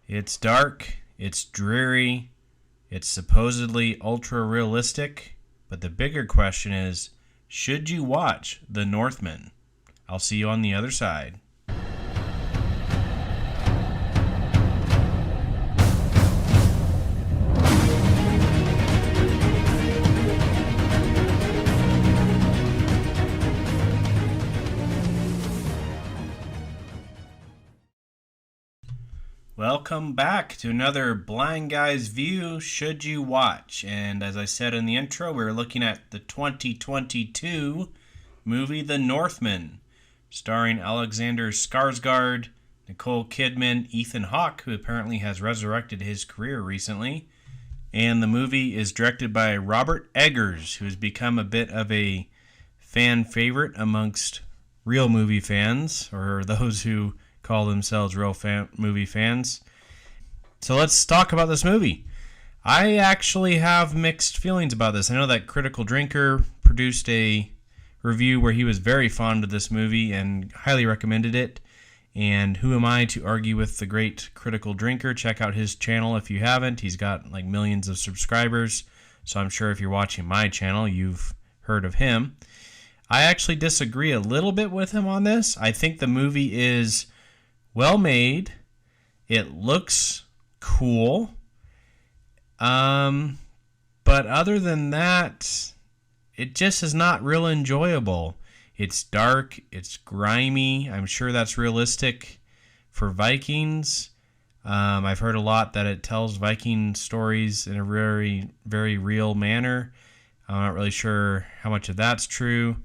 It's dark, it's dreary, it's supposedly ultra realistic, but the bigger question is, should you watch The Northman? I'll see you on the other side. Welcome back to another Blind Guy's View, Should You Watch? And as I said in the intro, we're looking at the 2022 movie The Northman, starring Alexander Skarsgard, Nicole Kidman, Ethan Hawke, who apparently has resurrected his career recently. And the movie is directed by Robert Eggers, who has become a bit of a fan favorite amongst real movie fans, or those who call themselves real movie fans. So let's talk about this movie. I actually have mixed feelings about this. I know that Critical Drinker produced a review where he was very fond of this movie and highly recommended it. And who am I to argue with the great Critical Drinker? Check out his channel if you haven't. He's got like millions of subscribers. So I'm sure if you're watching my channel, you've heard of him. I actually disagree a little bit with him on this. I think the movie is well made. It looks cool. But other than that, it just is not real enjoyable. It's dark. It's grimy. I'm sure that's realistic for Vikings. I've heard a lot that it tells Viking stories in a very, very real manner. I'm not really sure how much of that's true.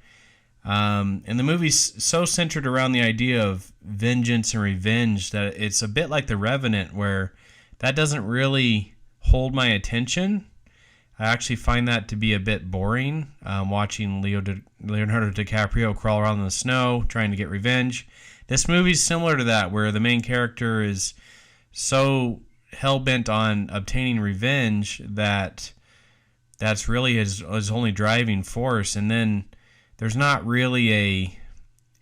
And the movie's so centered around the idea of vengeance and revenge that it's a bit like The Revenant, where that doesn't really hold my attention. I actually find that to be a bit boring, watching Leonardo DiCaprio crawl around in the snow trying to get revenge. This movie's similar to that, where the main character is so hell-bent on obtaining revenge that that's really his only driving force, and then there's not really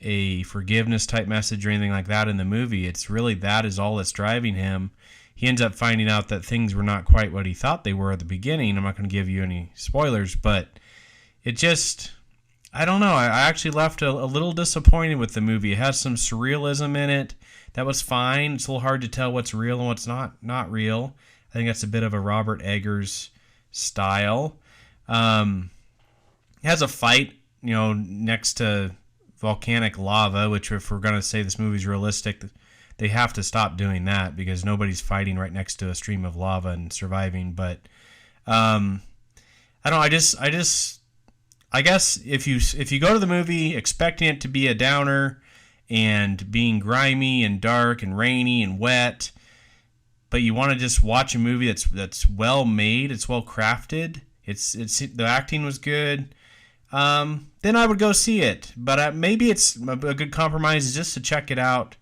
a forgiveness type message or anything like that in the movie. It's really that is all that's driving him. He ends up finding out that things were not quite what he thought they were at the beginning. I'm not going to give you any spoilers, but it just, I don't know. I actually left a little disappointed with the movie. It has some surrealism in it. That was fine. It's a little hard to tell what's real and what's not real. I think that's a bit of a Robert Eggers style. It has a fight, next to volcanic lava, which if we're going to say this movie's realistic, they have to stop doing that because nobody's fighting right next to a stream of lava and surviving. But I don't know. I guess if you go to the movie expecting it to be a downer and being grimy and dark and rainy and wet, but you want to just watch a movie that's well made, it's well crafted, the acting was good, then I would go see it. But maybe it's a good compromise just to check it out,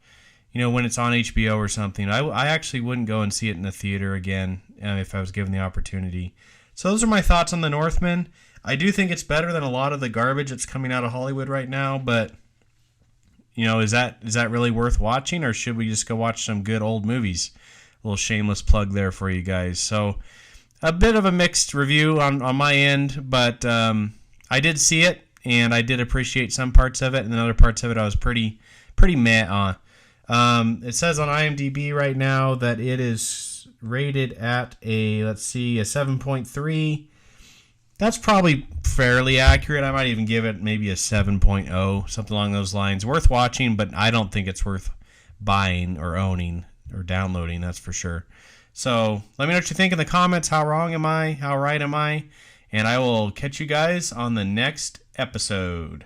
when it's on HBO or something. I actually wouldn't go and see it in the theater again if I was given the opportunity. So those are my thoughts on The Northman. I do think it's better than a lot of the garbage that's coming out of Hollywood right now, but is that really worth watching, or should we just go watch some good old movies? A little shameless plug there for you guys. So a bit of a mixed review on my end, but I did see it, and I did appreciate some parts of it, and then other parts of it I was pretty meh on. It says on IMDb right now that it is rated at a 7.3. That's probably fairly accurate. I might even give it maybe a 7.0, something along those lines. Worth watching, but I don't think it's worth buying or owning or downloading, that's for sure. So let me know what you think in the comments. How wrong am I? How right am I? And I will catch you guys on the next episode.